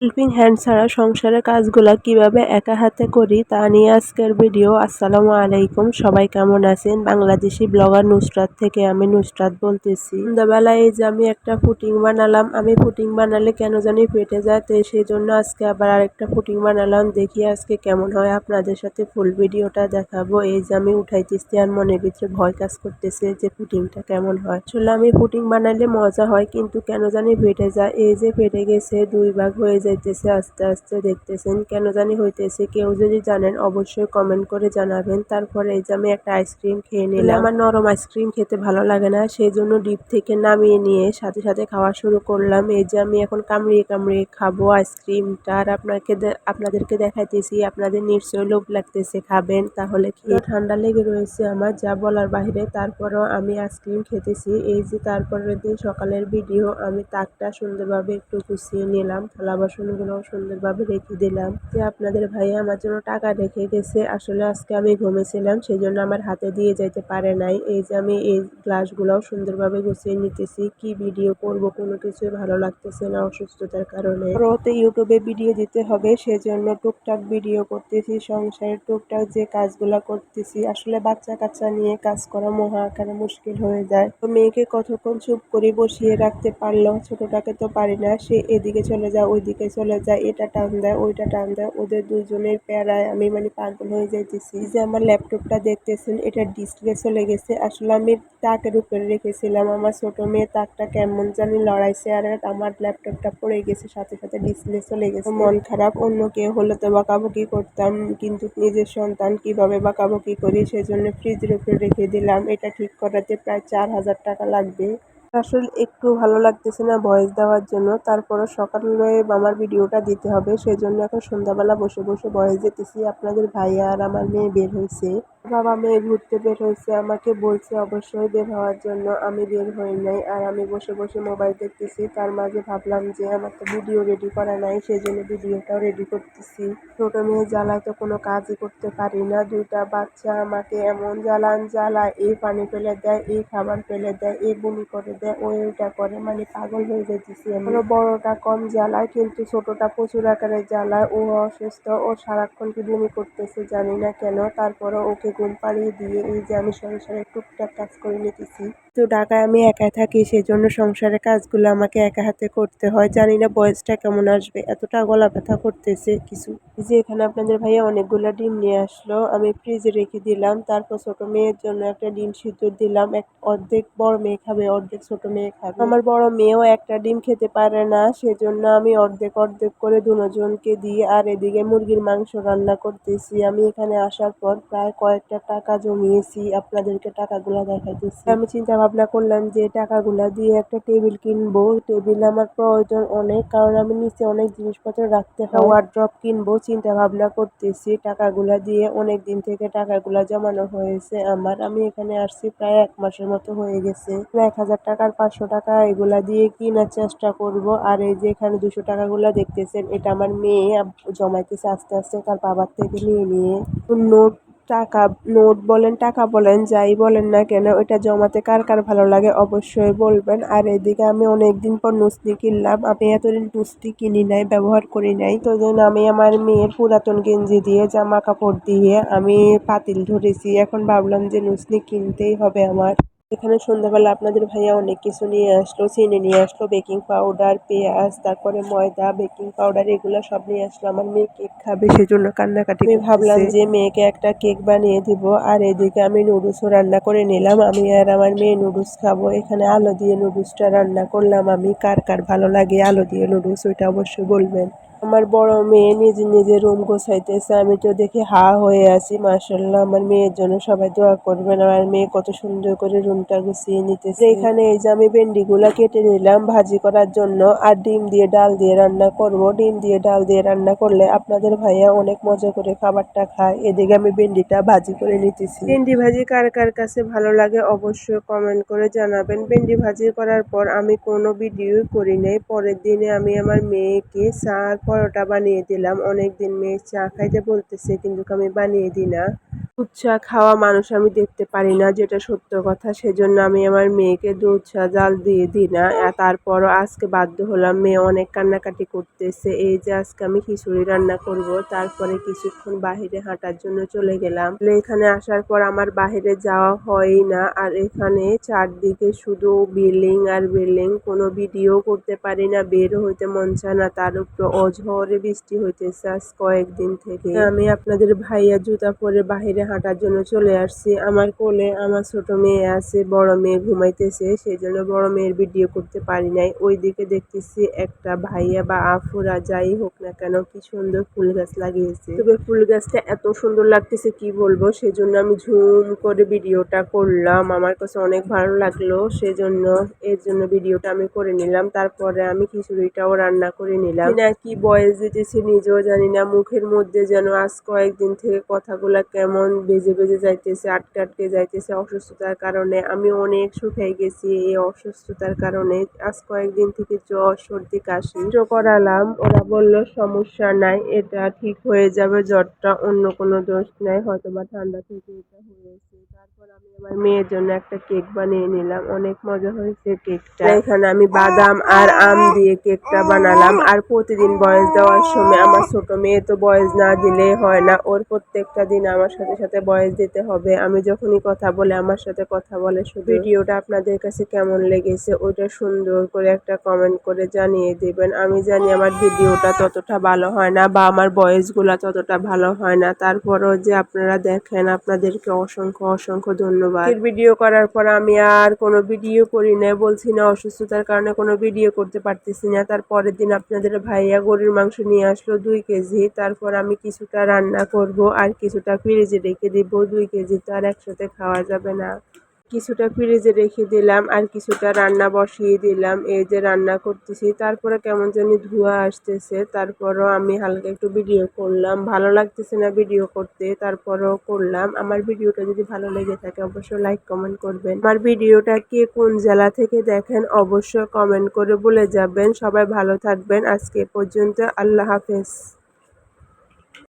Helping hand ছাড়া সংসারের কাজগুলা কিভাবে একা হাতে করি তা নিয়ে আজকের ভিডিও। আসসালামু আলাইকুম, সবাই কেমন আছেন? বাংলাদেশি ব্লগার নুসরাত থেকে আমি নুসরাত বলতেছি। সন্ধ্যাবেলায় এই যে আমি একটা পুডিং বানালাম। আমি পুডিং বানালে কেন জানি ফেটে যায়, তো সেই জন্য আজকে আবার আরেকটা পুডিং বানালাম। দেখি আজকে কেমন হয়, আপনাদের সাথে ফুল ভিডিওটা দেখাবো। এই যে আমি উঠাইতেছি আর মনের ভিতরে ভয় কাজ করতেছে যে পুডিংটা কেমন হয়। আসলে আমি পুডিং বানালে মজা হয়, কিন্তু কেন জানি ফেটে যায়। এই যে ফেটে গেছে, দুই ভাগ হয়ে যাইতেছে আস্তে আস্তে, দেখতেছেন কেন জানি হইতেছে। কেউ যদি জানেন অবশ্যই কমেন্ট করে জানাবেন। তারপরে এই যে আমি একটা আইসক্রিম খেয়ে নিলাম। আমার নরম আইসক্রিম খেতে ভালো লাগে না, সেই জন্য ডিপ থেকে নামিয়ে নিয়ে সাথে সাথে খাওয়া শুরু করলাম। এই যে আমি এখন কামড়িয়ে কামড়িয়ে খাবো আইসক্রিমটা, আর আপনাদেরকে দেখাইতেছি। আপনাদের নিশ্চয়ই লোভ লাগতেছে, খাবেন তাহলে খেয়ে। ঠান্ডা লেগে রয়েছে আমার, যা বলার বাইরে। তারপরও আমি আইসক্রিম খেতেছি। এই যে তারপরের দিন সকালের ভিডিও, আমি তাকটা সুন্দরভাবে একটু গুছিয়ে নিলাম, থালা বাসনগুলো সুন্দরভাবে রেখে দিলাম। যে আপনাদের ভাইয়া আমার জন্য টাকা রেখে গেছে। আসলে আজকে আমি ঘুমেছিলাম, সেই জন্য আমার হাতে দিয়ে যেতে পারে নাই। এই যে আমি এই গ্লাসগুলোও সুন্দরভাবে গুছিয়ে নিতেছি। কি ভিডিও করব, কোনো কিছুই ভালো লাগতেছে না অসুস্থতার কারণে। তো ইউটিউবে ভিডিও দিতে হবে, সেজন্য টুকটাক ভিডিও করতেছি। সংসারের টুকটাক যে কাজগুলো করতেছি, আসলে বাচ্চা কাচ্চা নিয়ে কাজ করা মহা আকারে মুশকিল হয়ে যায়। তো মেয়েকে কতক্ষণ চুপ করে বসিয়ে রাখতে পারলো, ছোটটাকে তো পারি না। সে এদিকে চলে যায়, ওইদিকে চলে যায়, এটা টান দেয়, ওইটা টান দেয়। ওদের দুইজনের প্যারায় আমি পাগল হয়ে যাইতেছি। যে আমার ল্যাপটপটা দেখতেছেন, এটা ডিসপ্লে চলে গেছে। আসলে আমি তাকের উপরে রেখেছিলাম, আমার ছোট মেয়ে তাকটা কেমন জানি লড়াইছে, আর আমার ল্যাপটপটা পড়ে গেছে, সাথে সাথে ডিসপ্লে চলে গেছে। মন খারাপ। অন্য কেউ হলে তো বকাবকি করতাম, কিন্তু নিজের সন্তান কিভাবে বকাবকি করি, সেজন্য ফ্রিজের উপরে রেখে দিলাম। এটা ঠিক করাতে প্রায় 4,000 টাকা লাগবে। আসলে একটু ভালো লাগতেছে না ভয়েস দেওয়ার জন্য, তারপরও সকালে আমার ভিডিওটা দিতে হবে, সেজন্য এখন সন্ধ্যাবেলা বসে বসে ভয়েস দিতেছি। আপনাদের ভাইয়া আর আমার মেয়ে বের হয়েছে, বাবা মেয়ে ঘুরতে বের হয়েছে, আমাকে বলছে অবশ্যই বের হওয়ার জন্য। আমি বের হই নাই, আর আমি বসে বসে মোবাইল দেখতেছি। তার মাঝে ভাবলাম যে আমার তো ভিডিও রেডি করা নাই, সেই জন্য ভিডিওটাও রেডি করতেছি। ছোট মেয়ে জ্বালায় তো কোনো কাজই করতে পারি না। দুইটা বাচ্চা আমাকে এমন জ্বালায়, এই পানি ফেলে দেয়, এই খাবার ফেলে দেয়, এই বমি করে দেয়, ওইটা করে, পাগল হয়ে যেতেছি আমি। বড়টা কম জ্বালায়, কিন্তু ছোটটা প্রচুর আকারে জ্বালায়। ও অসুস্থ, ও সারাক্ষণ কি বমি করতেছে জানি না কেন। তারপরে ওকে ঘুম পাড়িয়ে দিয়ে এই যে আমি সংসারে টুকটাক কাজ করে নিতেছি। তো ঢাকায় আমি একা থাকি, সেজন্য সংসারের কাজগুলো আমাকে একা হাতে করতে হয়। জানি না বয়সটা কেমন আসবে, এতটা গলা ব্যথা করতেছে কিছু। যে এখানে আপনাদের ভাইয়া অনেকগুলো ডিম নিয়ে আসলো, আমি ফ্রিজে রেখে দিলাম। তারপর ছোট মেয়ের জন্য একটা ডিম সিদ্ধ দিলাম। অর্ধেক বড় মেয়ে খাবে, অর্ধেক ছোট মেয়ে খাবে। আমার বড় মেয়েও একটা ডিম খেতে পারে না, সেজন্য আমি অর্ধেক অর্ধেক করে দুজনকে দিই। আর এদিকে মুরগির মাংস রান্না করতেছি। আমি এখানে আসার পর প্রায় কয়েকটা টাকা জমিয়েছি, আপনাদেরকে টাকাগুলো দেখাইতেছি। আমি চিন্তা ভাবনা করলাম যে টাকাগুলা দিয়ে একটা টেবিল কিনবো। টেবিল আমার প্রয়োজন অনেক, কারণ আমি নিচে অনেক জিনিসপত্র রাখতে হয়। ওয়ার্ড্রপ কিনবো, চিন্তা ভাবনা করতেছি। টাকাগুলা দিয়ে অনেক দিন থেকে টাকাগুলা জমানো হয়েছে আমার। আমি এখানে আসছি প্রায় 1 মাসের মতো হয়ে গেছে। 1,000 টাকার 500 টাকা এগুলা দিয়ে কেনার চেষ্টা করব। আর এই যে এখানে 200 টাকাগুলা দেখতেছেন, এটা আমার মেয়ে জমাইতেছে আস্তে আস্তে তার বাবার থেকে নিয়ে নিয়ে। নোট টাকা নোট বলেন, টাকা বলেন, যাই বলেন না কেন, এটা জমাতে কার কার ভালো লাগে অবশ্যই বলবেন। আর এদিকে আমি অনেকদিন পর নুসনি কিনলাম। আমি এতদিন নুসনি কিনি নাই, ব্যবহার করি নাই। তো যেন আমি আমার মেয়ের পুরাতন গেঞ্জি দিয়ে, জামা কাপড় দিয়ে আমি পাতিল ধরেছি। এখন ভাবলাম যে নুসনি কিনতেই হবে আমার। এখানে সন্ধ্যাবেলা আপনাদের ভাইয়া অনেক কিছু নিয়ে আসলো। চিনি নিয়ে আসলো, বেকিং পাউডার, পেঁয়াজ, তারপরে ময়দা, বেকিং পাউডার, এগুলো সব নিয়ে আসলো। আমার মেয়ে কেক খাবে, সেজন্য কান্নাকাটি। আমি ভাবলাম যে মেয়েকে একটা কেক বানিয়ে দিব। আর এদিকে আমি নুডলসও রান্না করে নিলাম। আমি আর আমার মেয়ে নুডলস খাবো। এখানে আলু দিয়ে নুডলসটা রান্না করলাম আমি। কার কার ভালো লাগে আলু দিয়ে নুডলস, ওইটা অবশ্যই বলবেন। আমার বড় মেয়ে নিজে নিজে রুম গোছাইতেছে, আমি তো দেখে হা হয়ে আছি। মাশাআল্লাহ, আমার মেয়ের জন্য সবাই দোয়া করবেন। আমার মেয়ে কত সুন্দর করে রুমটা গুছিয়ে নিতেছে। এখানে এই যে আমি ভেন্ডিগুলা কেটে নিলাম ভাজি করার জন্য, আর ডিম দিয়ে ডাল দিয়ে রান্না করব। ডিম দিয়ে ডাল দিয়ে রান্না করলে আপনাদের ভাইয়া অনেক মজা করে খাবারটা খায়। এদিকে আমি ভেন্ডিটা ভাজি করে নিতেছি। ভেন্ডি ভাজি কার কার কাছে ভালো লাগে অবশ্যই কমেন্ট করে জানাবেন। ভেন্ডি ভাজি করার পর আমি কোনো ভিডিও করি নাই। পরের দিনে আমি আমার মেয়েকে চা আর পরোটা বানিয়ে দিলাম। অনেকদিন মেয়ে চা খাইতে বলতেছে, কিন্তু আমি বানিয়ে দিই না। দুধ চা খাওয়া মানুষ আমি দেখতে পারি না, যেটা সত্য কথা। সেজন্য আমি আমার মেয়েকে দুধ চা জাল দিয়ে দিই না। তারপরও আজকে বাধ্য হলাম, মেয়ে অনেক কান্নাকাটি করতেছে। এই যে আজকে আমি খিচুড়ি রান্না করব, তারপরে কিছুক্ষণ বাহিরে হাঁটার জন্য চলে গেলাম। এখানে আসার পর আমার বাহিরে যাওয়া হয়ই না। আর এখানে চারদিকে শুধু বিল্ডিং আর বিল্ডিং, কোনো ভিডিও করতে পারি না, বের হইতে মন চায় না। তার উপর অঝরে বৃষ্টি হইতেছে আজ কয়েকদিন থেকে। আমি আপনাদের ভাইয়া জুতা পরে বাহিরে হাঁটার জন্য চলে আসছি। আমার কোলে আমার ছোট মেয়ে আছে, বড় মেয়ে ঘুমাইতেছে, সেই জন্য বড় মেয়ের ভিডিও করতে পারি নাই। ওইদিকে দেখতেছি একটা ভাইয়া বা আফুরা যাই হোক না কেন কি সুন্দর ফুল গাছ লাগিয়েছে। তবে ফুল গাছটা এত সুন্দর লাগতেছে কি বলবো, সেজন্য আমি ঝুম করে ভিডিওটা করলাম। আমার কাছে অনেক ভালো লাগলো, সেজন্য এর জন্য ভিডিওটা আমি করে নিলাম। তারপরে আমি খিচুড়িটাও রান্না করে নিলাম। না কি বয়স দিতেছি নিজেও জানি না, মুখের মধ্যে যেন আজ কয়েকদিন থেকে কথাগুলা কেমন বেজে বেজে যাইতেছে, আটকে আটকে যাইতেছে অসুস্থতার কারণে। আমি অনেক শুকাই গেছি এই অসুস্থতার কারণে। আজ কয়েকদিন থেকে জ্বর সর্দি কাশি করালাম, ওরা বলল সমস্যা নাই, এটা ঠিক হয়ে যাবে, জ্বরটা অন্য কোনো দোষ নাই, হয়তো বা ঠান্ডা থেকে এটা হয়েছে। তারপর আমি আমার মেয়ের জন্য একটা কেক বানিয়ে নিলাম, অনেক মজা হয়েছে কেকটা। এখানে আমি বাদাম আর আম দিয়ে কেকটা বানালাম। আর প্রতিদিন বয়স দেওয়ার সময় আমার ছোট মেয়ে তো বয়স না দিলেই হয় না, ওর প্রত্যেকটা দিন আমার সাথে সাথে বয়স দিতে হবে। আমি যখনই কথা বলে আমার সাথে কথা বলে। শুধু ভিডিওটা আপনাদের কাছে কেমন লেগেছে ওইটা সুন্দর করে একটা কমেন্ট করে জানিয়ে দেবেন। আমি জানি আমার ভিডিওটা ততটা ভালো হয় না বা আমার ভয়েসগুলা ততটা ভালো হয় না, তারপরও যে আপনারা দেখেন আপনাদেরকে অসংখ্য অসংখ্য ধন্যবাদ। ভিডিও করার পর আমি আর কোনো ভিডিও করি না, বলছি না অসুস্থতার কারণে কোনো ভিডিও করতে পারতেছি না। তার পরের দিন আপনাদের ভাইয়া গরুর মাংস নিয়ে আসলো 2 কেজি। তারপর আমি কিছুটা রান্না করব আর কিছুটা ফ্রিজে রেখে দিব। 2 কেজি তো আর একসাথে খাওয়া যাবে না। কিছুটা ফ্রিজে রেখে দিলাম আর কিছুটা রান্না বসিয়ে দিলাম। এই যে রান্না করতেছি, তারপরে কেমন জানি ধোঁয়া আসতেছে, তারপরও আমি হালকা একটু ভিডিও করলাম। ভালো লাগতেছে না ভিডিও করতে, তারপরও করলাম। আমার ভিডিওটা যদি ভালো লেগে থাকে অবশ্যই লাইক কমেন্ট করবেন। আমার ভিডিওটা কে কোন জেলা থেকে দেখেন অবশ্যই কমেন্ট করে বলে যাবেন। সবাই ভালো থাকবেন। আজকে এ পর্যন্ত, আল্লাহ হাফেজ।